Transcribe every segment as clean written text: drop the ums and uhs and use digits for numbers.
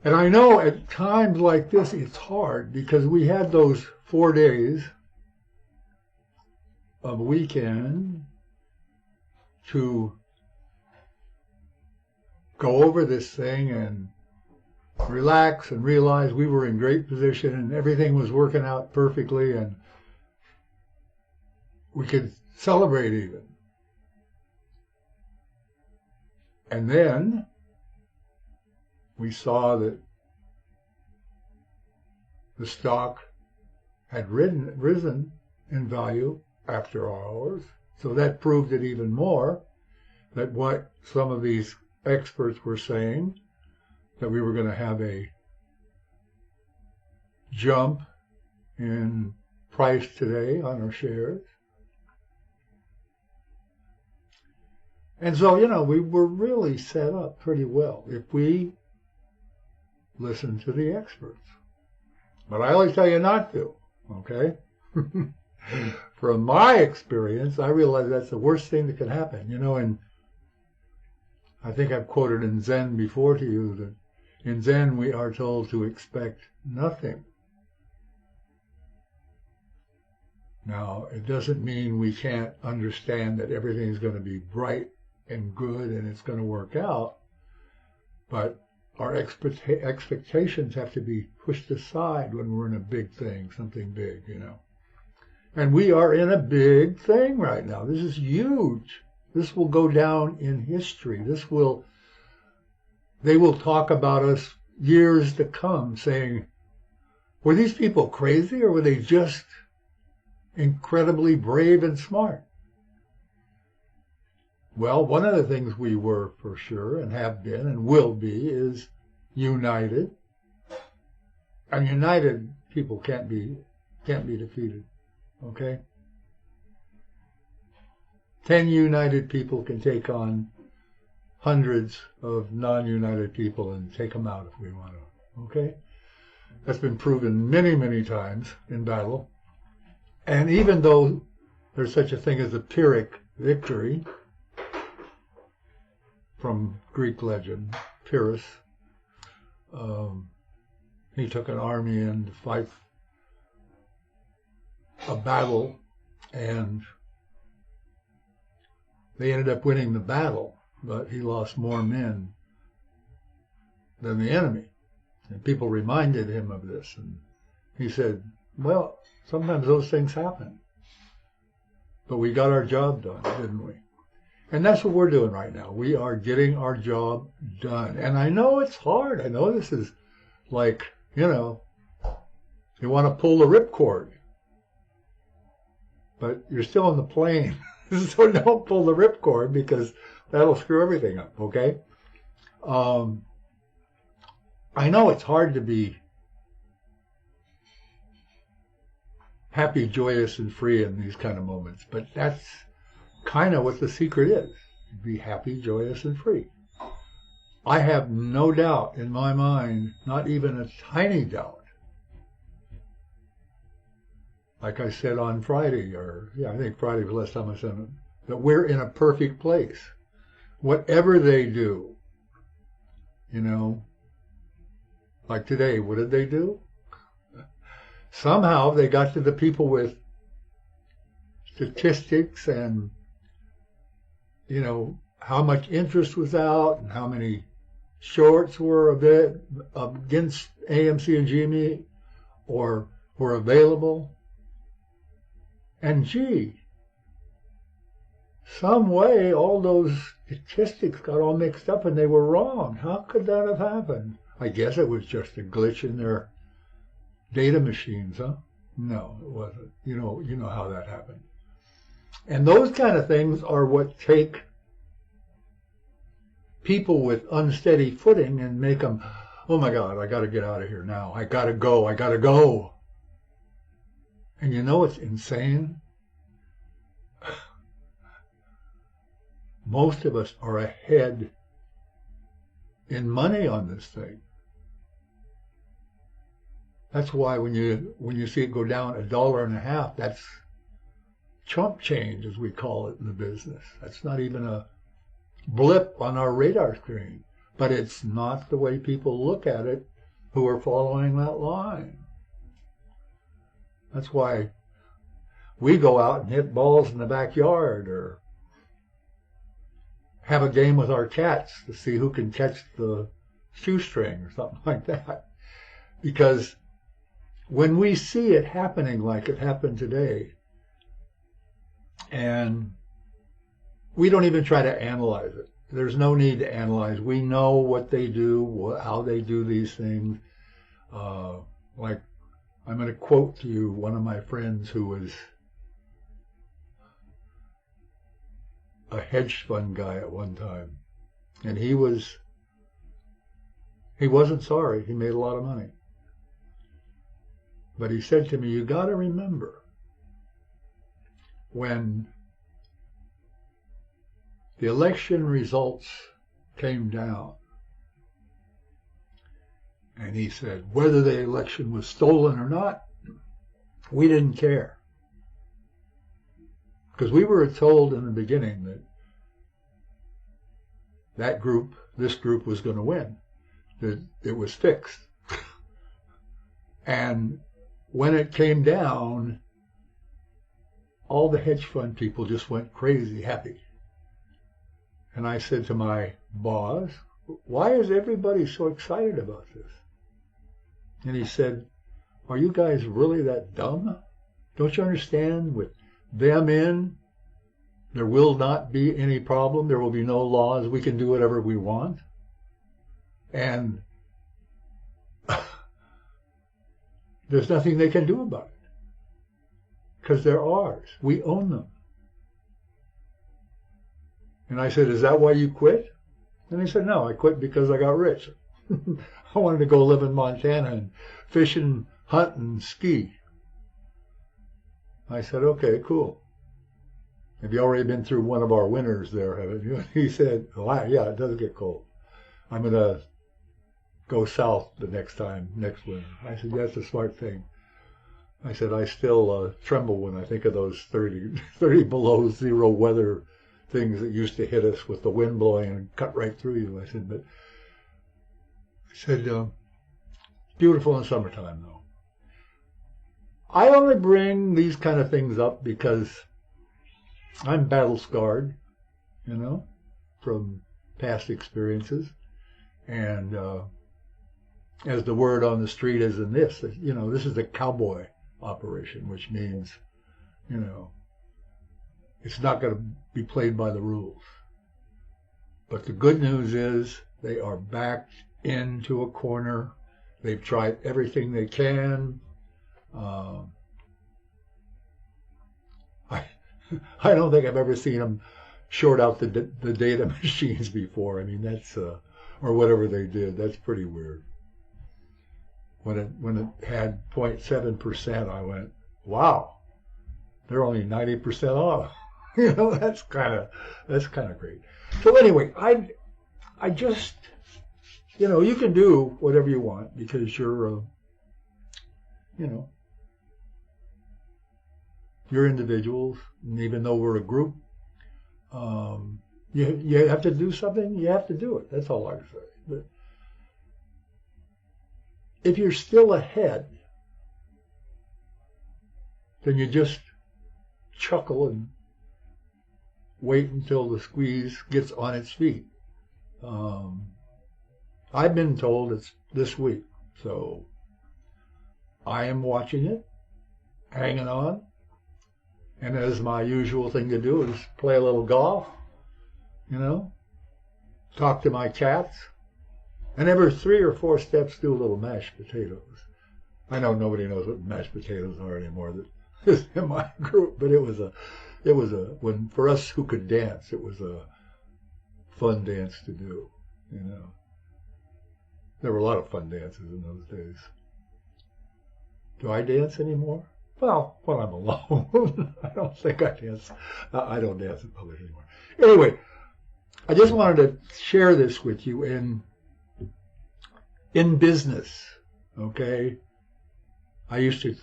And I know at times like this it's hard because we had those 4 days of weekend to go over this thing and relax and realize we were in great position and everything was working out perfectly and we could celebrate even. And then we saw that the stock had risen in value after hours. So that proved it even more that what some of these experts were saying, that we were going to have a jump in price today on our shares. And so, we were really set up pretty well if we listen to the experts. But I always tell you not to, okay? From my experience, I realize that's the worst thing that can happen, and I think I've quoted in Zen before to you that in Zen we are told to expect nothing. Now, it doesn't mean we can't understand that everything's going to be bright and good and it's going to work out, but our expectations have to be pushed aside when we're in a big thing, something big, And we are in a big thing right now. This is huge. This will go down in history. They will talk about us years to come saying, were these people crazy or were they just incredibly brave and smart? Well, one of the things we were for sure and have been and will be is united. And united people can't be defeated. Okay? 10 united people can take on hundreds of non-united people and take them out if we want to. Okay? That's been proven many, many times in battle. And even though there's such a thing as a Pyrrhic victory, from Greek legend, Pyrrhus, he took an army in to fight a battle, and they ended up winning the battle, but he lost more men than the enemy. And people reminded him of this, and he said, well, sometimes those things happen. But we got our job done, didn't we? And that's what we're doing right now. We are getting our job done. And I know it's hard. I know this is like, you want to pull the ripcord. But you're still on the plane. So don't pull the ripcord because that'll screw everything up, okay? I know it's hard to be happy, joyous, and free in these kind of moments, but that's kind of what the secret is. Be happy, joyous, and free. I have no doubt in my mind, not even a tiny doubt, like I said on Friday, I think Friday was the last time I said it, that we're in a perfect place. Whatever they do, like today, what did they do? Somehow they got to the people with statistics and, how much interest was out and how many shorts were against AMC and GME or were available. And some way all those statistics got all mixed up and they were wrong. How could that have happened? I guess it was just a glitch in their data machines, huh? No, it wasn't. You know how that happened. And those kind of things are what take people with unsteady footing and make them, oh my God, I got to get out of here now. I got to go. And you know what's insane? Most of us are ahead in money on this thing. That's why when you see it go down $1.50, that's chump change, as we call it in the business. That's not even a blip on our radar screen. But it's not the way people look at it who are following that line. That's why we go out and hit balls in the backyard or have a game with our cats to see who can catch the shoestring or something like that. Because when we see it happening like it happened today, and we don't even try to analyze it. There's no need to analyze. We know what they do, how they do these things. Like, I'm going to quote to you one of my friends who was a hedge fund guy at one time. And he wasn't sorry. He made a lot of money. But he said to me, you got to remember, when the election results came down, and he said, whether the election was stolen or not, we didn't care. Because we were told in the beginning that this group was going to win, that it was fixed. And when it came down, all the hedge fund people just went crazy happy. And I said to my boss, why is everybody so excited about this? And he said, are you guys really that dumb? Don't you understand? With them in, there will not be any problem. There will be no laws. We can do whatever we want. And there's nothing they can do about it. Because they're ours. We own them. And I said, is that why you quit? And he said, no, I quit because I got rich. I wanted to go live in Montana and fish and hunt and ski. I said, okay, cool. Have you already been through one of our winters there, haven't you? He said, oh, yeah, it does get cold. I'm going to go south the next winter. I said, that's a smart thing. I said, I still tremble when I think of those 30 below zero weather things that used to hit us with the wind blowing and cut right through you. I said, beautiful in summertime, though. I only bring these kind of things up because I'm battle scarred, from past experiences. And as the word on the street is in this, this is a cowboy operation, which means, it's not going to be played by the rules. But the good news is they are backed into a corner. They've tried everything they can. I don't think I've ever seen them short out the data machines before. I mean, that's or whatever they did. That's pretty weird. When it had 0.7%, I went, wow, they're only 90% off. That's kind of great. So anyway, I just, you can do whatever you want because you're individuals, and even though we're a group, you have to do something. You have to do it. That's all I can say. But if you're still ahead, then you just chuckle and wait until the squeeze gets on its feet. I've been told it's this week, so I am watching it, hanging on, and as my usual thing to do is play a little golf, talk to my cats, and every 3 or 4 steps do a little mashed potatoes. I know nobody knows what mashed potatoes are anymore that is in my group, but it was when for us who could dance, it was a fun dance to do, There were a lot of fun dances in those days. Do I dance anymore? Well, when I'm alone. I don't think I dance. I don't dance in public anymore. Anyway, I just wanted to share this with you in business, okay? I used to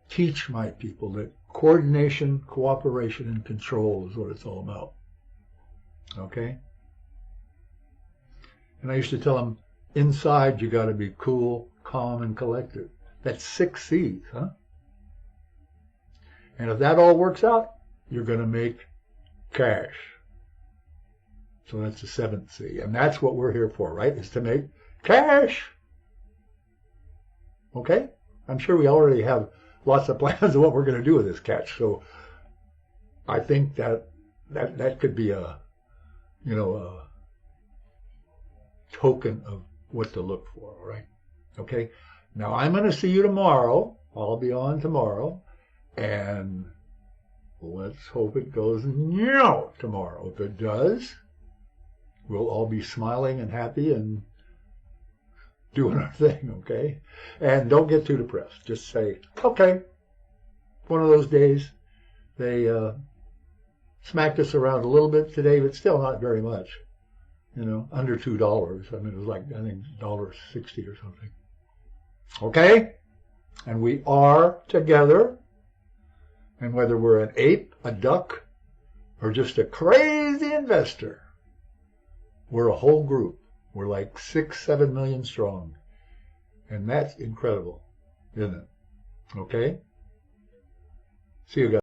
teach my people that coordination, cooperation, and control is what it's all about, okay? And I used to tell them, inside you got to be cool, calm, and collected. That's 6 C's, huh? And if that all works out, you're going to make cash. So that's the 7th C. And that's what we're here for, right? Is to make cash. Okay? I'm sure we already have lots of plans of what we're going to do with this cash. So I think that could be a token of what to look for, all right? Okay? Now I'm going to see you tomorrow. I'll be on tomorrow. And let's hope it goes tomorrow. If it does, we'll all be smiling and happy and doing our thing, okay? And don't get too depressed. Just say, okay, one of those days. They smacked us around a little bit today, but still not very much. Under $2. I mean, it was like, I think, $1.60 or something. Okay? And we are together. And whether we're an ape, a duck, or just a crazy investor, we're a whole group. We're like 6, 7 million strong. And that's incredible, isn't it? Okay? See you guys.